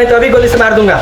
नहीं तो अभी गोली से मार दूंगा।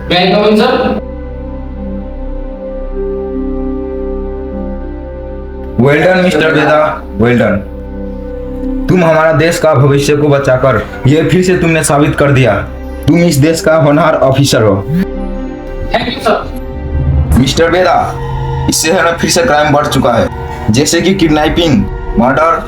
May I come in, sir? Well done mister Veda, well done. तुम हमारा देश का भविष्य को बचाकर ये फिर से तुमने साबित कर दिया तुम इस देश का होनहार ऑफिसर हो। Thank you sir. मिस्टर वेदा, इस शहर में फिर से क्राइम बढ़ चुका है, जैसे कि किडनैपिंग, मर्डर,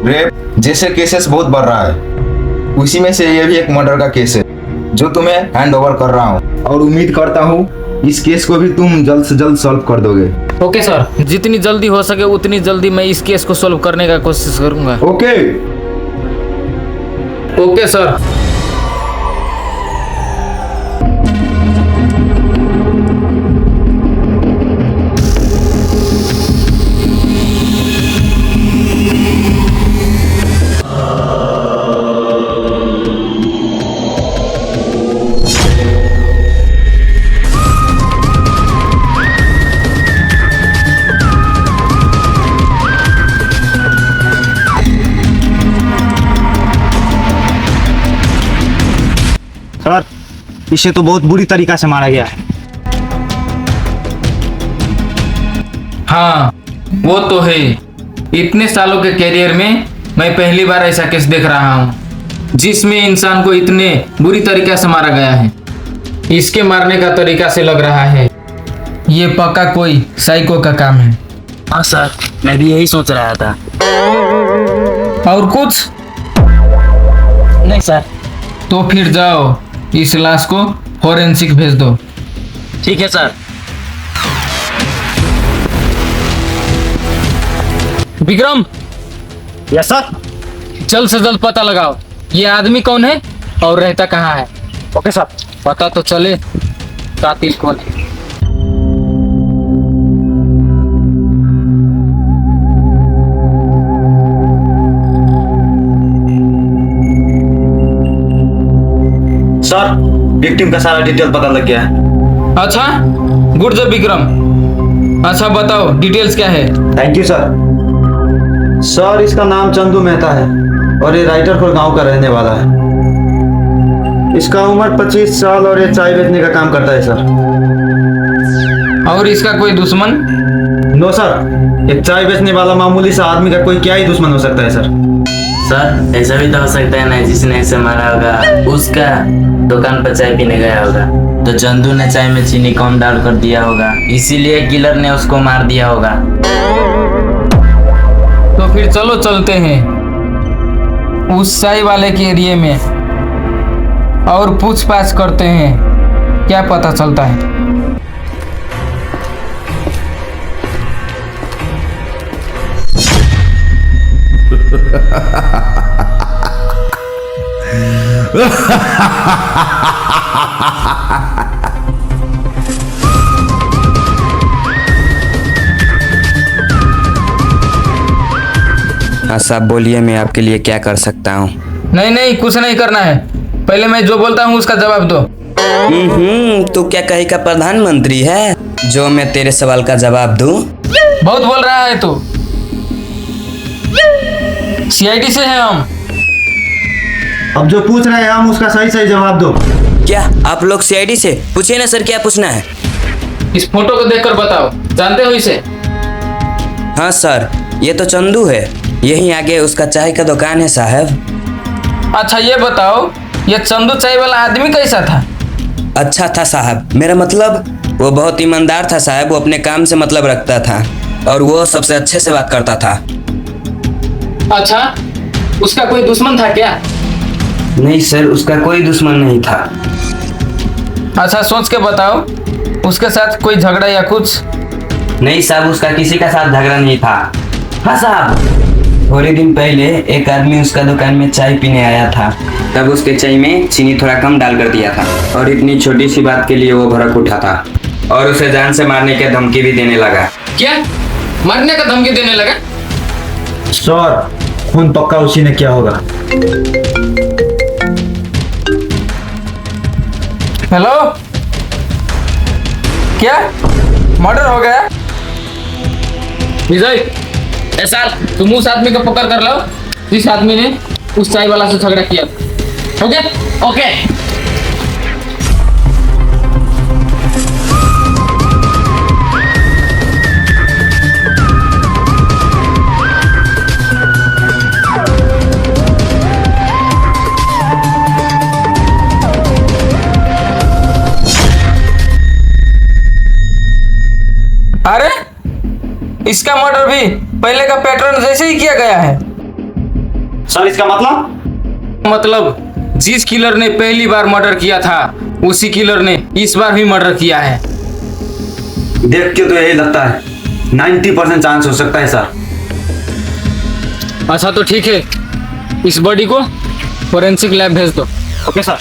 रेप जैसे केसेस बहुत बढ़ रहा है। उसी में से ये भी एक मर्डर का केस है जो तुम्हें हैंड ओवर कर रहा हूँ और उम्मीद करता हूँ इस केस को भी तुम जल्द से जल्द सॉल्व कर दोगे। ओके सर, जितनी जल्दी हो सके उतनी जल्दी मैं इस केस को सॉल्व करने का कोशिश करूंगा। ओके। Okay sir. सर, इसे तो बहुत बुरी तरीका से मारा गया है। हाँ, वो तो है। इतने सालों के कैरियर में मैं पहली बार ऐसा केस देख रहा हूँ जिसमें इंसान को इतने बुरी तरीका से मारा गया है। इसके मारने का तरीका से लग रहा है ये पक्का कोई साइको का काम है। हाँ सर, मैं भी यही सोच रहा था। और कुछ नहीं सर। तो फिर जाओ इस लाश को फॉरेंसिक भेज दो। ठीक है सर। Vikram, yes sir. जल्द से जल्द पता लगाओ ये आदमी कौन है और रहता कहाँ है। Okay sir. पता तो चले कातिल कौन है। सर, विक्टिम का सारा डिटेल पता लग गया है। अच्छा, गुड जॉब विक्रम। अच्छा बताओ डिटेल्स क्या है। Thank you sir. सर, इसका नाम चंदू मेहता है और ये राइटरपुर गांव का रहने वाला है। इसका उम्र 25 साल और ये चाय बेचने का काम करता है सर। और इसका कोई दुश्मन? नो सर, एक चाय बेचने वाला मामूली सा आदमी का कोई क्या ही दुश्मन हो सकता है सर। सर, ऐसा भी तो हो सकता है ना, जिसने इसे मारा होगा उसका दुकान पर चाय पीने गया होगा तो चंदू ने चाय में चीनी कम डाल कर दिया होगा, इसीलिए किलर ने उसको मार दिया होगा। तो फिर चलो चलते हैं उस चाय वाले के एरिया में और पूछताछ करते हैं, क्या पता चलता है। हाँ साहब बोलिए, मैं आपके लिए क्या कर सकता हूँ? नहीं नहीं, कुछ नहीं करना है। पहले मैं जो बोलता हूँ उसका जवाब दो। तू क्या कहीं का प्रधानमंत्री है जो मैं तेरे सवाल का जवाब दूं? बहुत बोल रहा है तू। सीआईडी से हैं हम। अब जो पूछ रहे हैं हम उसका सही सही जवाब दो। क्या आप लोग सीआईडी से? पूछिए ना सर, क्या पूछना है? इस फोटो को देखकर बताओ, जानते हो इसे? हाँ सर, ये तो चंदू है, यहीं आगे उसका चाय का दुकान है साहब। अच्छा ये बताओ, ये चंदू चाय वाला आदमी कैसा था? अच्छा था साहब, मेरा मतलब वो बहुत ईमानदार था साहब, वो अपने काम से मतलब रखता था और वो सबसे अच्छे से बात करता था। अच्छा, उसका कोई दुश्मन था क्या? नहीं सर, उसका कोई दुश्मन नहीं था। अच्छा सोच के बताओ, उसके साथ कोई झगड़ा या कुछ? नहीं साहब, उसका किसी का साथ झगड़ा नहीं था। हाँ साहब, थोड़े दिन पहले एक आदमी उसका दुकान में चाय पीने आया था, तब उसके चाय में चीनी थोड़ा कम डाल कर दिया था और इतनी छोटी सी बात के लिए वो भड़क उठा था और उसे जान से मारने की धमकी भी देने लगा। क्या मारने का धमकी देने लगा? सर, खून पक्का उसी ने किया होगा। हेलो, क्या मर्डर हो गया? विजय, ऐसा तुम उस आदमी को पकड़ कर लो जिस आदमी ने उस चाय वाला से झगड़ा किया। Okay okay. अरे इसका मर्डर भी पहले का पैटर्न जैसे ही किया गया है। सर इसका मतलब जिस किलर ने पहली बार मर्डर किया था उसी किलर ने इस बार भी मर्डर किया है। देख के तो यही लगता है 90% चांस हो सकता है सर। अच्छा तो ठीक है, इस बॉडी को फोरेंसिक लैब भेज दो। Okay sir.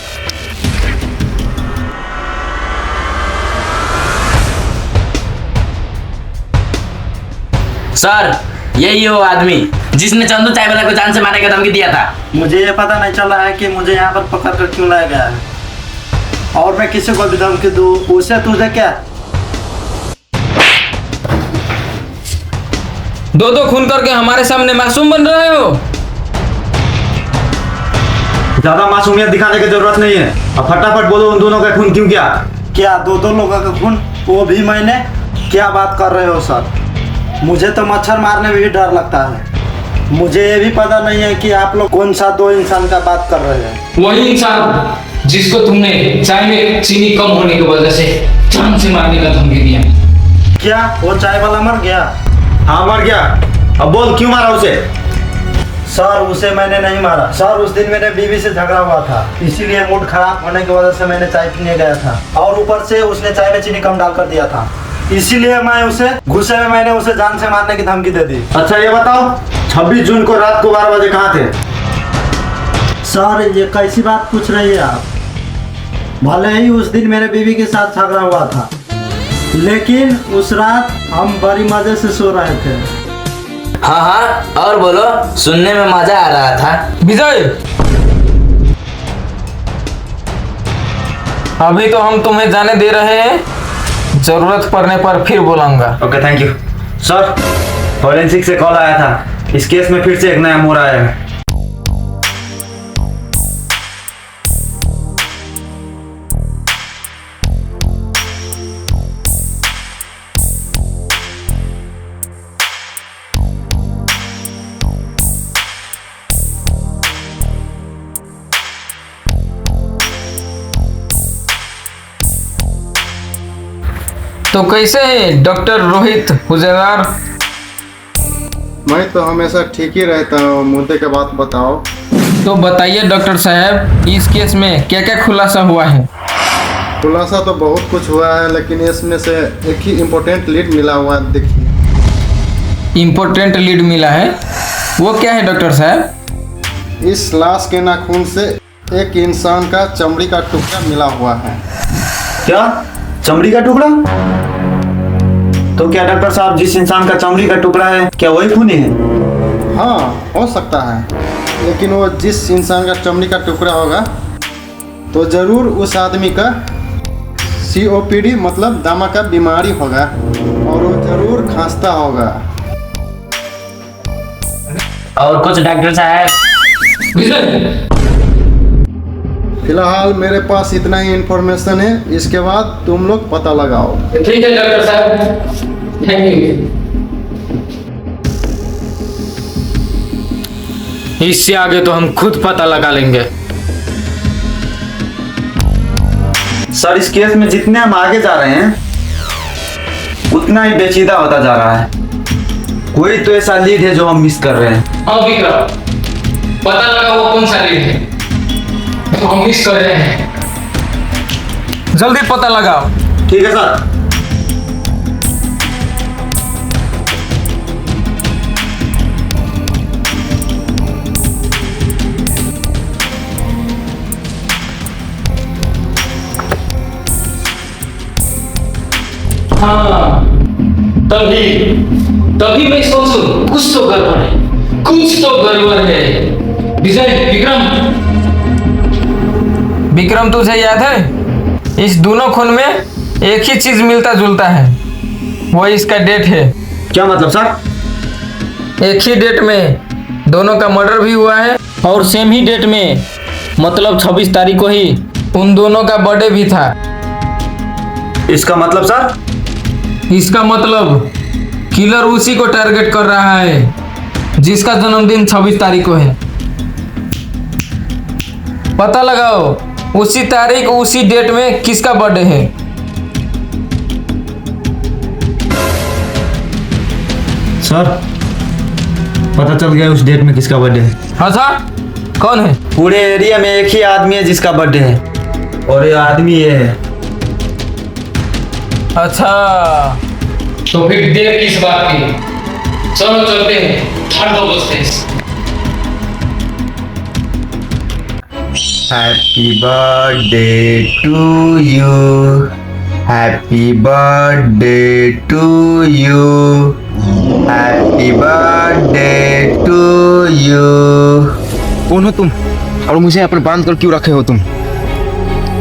सर यही है वो आदमी जिसने चंदू चाय वाला को जान से मारने का धमकी दिया था। मुझे ये पता नहीं चल रहा है कि मुझे यहाँ पर पकड़ कर क्यों लाया गया है और मैं किसी को भी धमकी दूँ, उसे तुझे क्या? दो खून करके हमारे सामने मासूम बन रहे हो। ज्यादा मासूमियत दिखाने की जरूरत नहीं है। अब फटाफट बोलो, उन दोनों का खून क्यों किया? क्या दो लोगों का खून, वो भी मैंने? क्या बात कर रहे हो सर? मुझे तो मच्छर मारने में भी डर लगता है। मुझे ये भी पता नहीं है कि आप लोग कौन सा दो इंसान का बात कर रहे हैं। वही इंसान जिसको तुमने चाय में चीनी कम होने की वजह से जान से मारने का धमकी दिया। क्या वो चाय वाला मर गया? हाँ मर गया। अब बोल क्यों मारा उसे? सर उसे मैंने नहीं मारा सर, उस दिन मेरे बीवी से झगड़ा हुआ था, इसीलिए मूड खराब होने की वजह से मैंने चाय पीने गया था और ऊपर से उसने चाय में चीनी कम डाल कर दिया था, इसीलिए मैं उसे गुस्से में मैंने उसे जान से मारने की धमकी दे दी। अच्छा ये बताओ, 26 जून को रात को 12 बजे कहाँ थे? सर ये कैसी बात पूछ रही है आप? भले ही उस दिन मेरे बीवी के साथ झगड़ा हुआ था, लेकिन उस रात हम बड़ी मजे से सो रहे थे। हाँ हाँ और बोलो, सुनने में मजा आ रहा था। विजय, अभी तो हम तुम्हें जाने दे रहे हैं, जरूरत पड़ने पर फिर बोलूंगा। Okay thank you. Sir forensic से कॉल आया था, इस केस में फिर से एक नया मोड़ आया है। तो कैसे है डॉक्टर रोहित हुजेदार? मैं तो हमेशा ठीक ही रहता हूँ, मुद्दे के बात बताओ। तो बताइए डॉक्टर साहब, इस केस में क्या क्या खुलासा हुआ है? खुलासा तो बहुत कुछ हुआ है, लेकिन इसमें से एक ही इम्पोर्टेंट लीड मिला हुआ है। देखिए, इम्पोर्टेंट लीड मिला है, वो क्या है डॉक्टर साहब? इस लाश के नाखून से एक इंसान का चमड़ी का टुकड़ा मिला हुआ है। क्या चमड़ी का टुकड़ा? तो क्या डॉक्टर साहब जिस इंसान का चमड़ी का टुकड़ा है क्या वही खूनी है? हाँ हो सकता है, लेकिन वो जिस इंसान का चमड़ी का टुकड़ा होगा तो ज़रूर उस आदमी का COPD मतलब दमा का बीमारी होगा और वो ज़रूर खांसता होगा। और कुछ डॉक्टर साहब? फिलहाल मेरे पास इतना ही इंफॉर्मेशन है, इसके बाद तुम लोग पता लगाओ। ठीक है डॉक्टर साहब, थैंक यू। इससे आगे तो हम खुद पता लगा लेंगे। सर इस केस में जितने हम आगे जा रहे हैं उतना ही पेचीदा होता जा रहा है। कोई तो ऐसा लीड है जो हम मिस कर रहे हैं। हाँ विक्रम, पता लगा वो कौन सा लीड है जो हम मिस कर रहे हैं। जल्दी पता लगाओ। ठीक है सर। हाँ, तभी मैं सोचूं कुछ तो गड़बड़ है, कुछ तो गड़बड़ है। विजय, विक्रम तुझे याद है इस दोनों खून में एक ही चीज मिलता जुलता है, वो इसका डेट है। क्या मतलब सर? एक ही डेट में दोनों का मर्डर भी हुआ है और सेम ही डेट में मतलब 26 तारीख को ही उन दोनों का बर्थडे भी था। इसका मतलब सर? इसका मतलब किलर उसी को टारगेट कर रहा है जिसका जन्मदिन 26 तारीख को है। पता लगाओ उसी तारीख उसी डेट में किसका बर्थडे है। सर पता चल गया उस डेट में किसका बर्थडे है। अच्छा, कौन है? पूरे एरिया में एक ही आदमी है जिसका बर्थडे है और ये आदमी ये है। अच्छा, तो फिर देर किस बात की? चलो चलते हैं, ठाड़ दो बसते हैं। Happy birthday to you, happy birthday to you, happy birthday to you. कौन हो तुम और मुझे यहाँ पर बांध कर क्यों रखे हो तुम?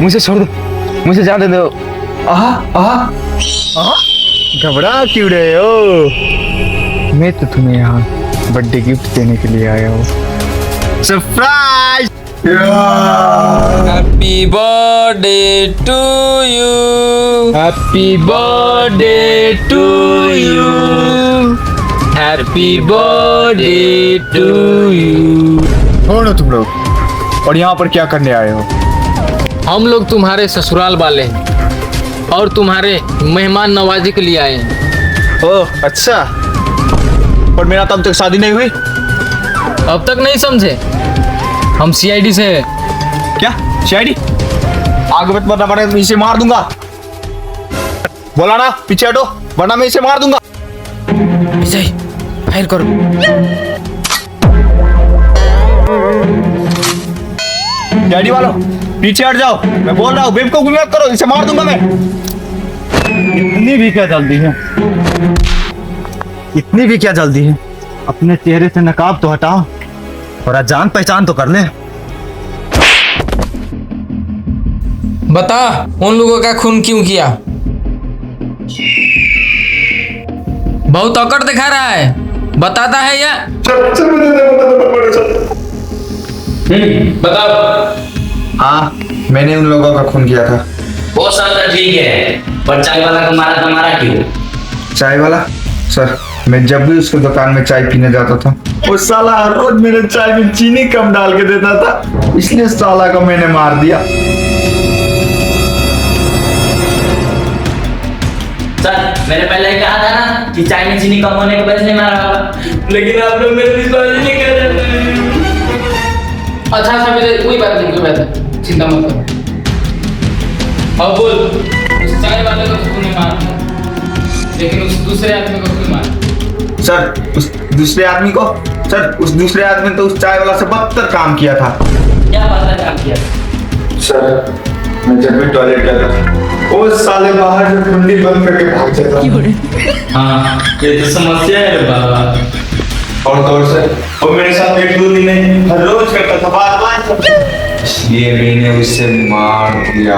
मुझे छोड़ दो, मुझे जाने दो। आहा आहा आहा, घबरा क्यों रहे हो? मैं तो तुम्हें यहाँ बर्थडे गिफ्ट देने के लिए आया हूँ। Surprise! Happy birthday to you, happy birthday to you, happy birthday to you. कौन हो तुम लोग और यहाँ पर क्या करने आए हो? हम लोग तुम्हारे ससुराल वाले हैं और तुम्हारे मेहमान नवाजी के लिए आए हैं। ओह अच्छा, पर मेरा तब तक शादी नहीं हुई। अब तक नहीं समझे? हम CID से हैं। क्या शायरी? आगे मत बढ़ना, वरना मैं इसे मार दूंगा। बोला ना पीछे हटो, वरना मैं इसे मार दूंगा। विजय, फायर करो। डैडी वालों पीछे हट जाओ, मैं बोल रहा हूँ। बेवकूफ मत करो, इसे मार दूंगा मैं। इतनी भी क्या जल्दी है? इतनी भी क्या जल्दी है? अपने चेहरे से नकाब तो हटाओ, थोड़ा जान पहचान तो कर ले। बता उन लोगों का खून क्यों किया? बहुत अकड़ दिखा रहा है, बताता है या? बताओ। हाँ, मैंने उन लोगों का खून किया था। वो सब तो ठीक है, पर चाय वाला को मारा तो मारा क्यों? चाय वाला? सर, मैं जब भी उसके दुकान में चाय पीने जाता था वो साला हर रोज मेरे चाय में चीनी कम डाल के देता था, इसलिए साला को मैंने मार दिया। सर मैंने पहले ही कहा था ना कि चाय में चीनी कम होने की वजह से मारा होगा, लेकिन आप लोग मेरे विश्वास नहीं कर रहे। अच्छा अच्छा विजय, कोई बात नहीं, चिंता मत करो। अब बोल, उस चाय वाले को तूने मारा, लेकिन उस दूसरे आदमी को क्यों मारा? सर उस दूसरे आदमी को, सर उस दूसरे आदमी ने तो उस चाय वाला से बदतर काम किया था। क्या बात है, काम किया? सर मैं जब भी टॉयलेट जाता था वो साले बाहर से कुंडी बंद करके भाग जाता था। हाँ, ये तो समस्या है बाबा। और तौर से वो मेरे साथ 1-2 दिन में हर रोज करता था, बार बार। इसलिए मैंने उसे मार दिया।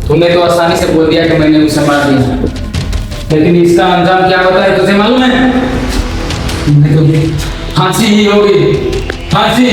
तूने तो आसानी से बोल दिया कि मैंने उसे मार दिया, लेकिन इसका अंजाम क्या होता है तुझे मालूम है? फांसी ही होगी, फांसी।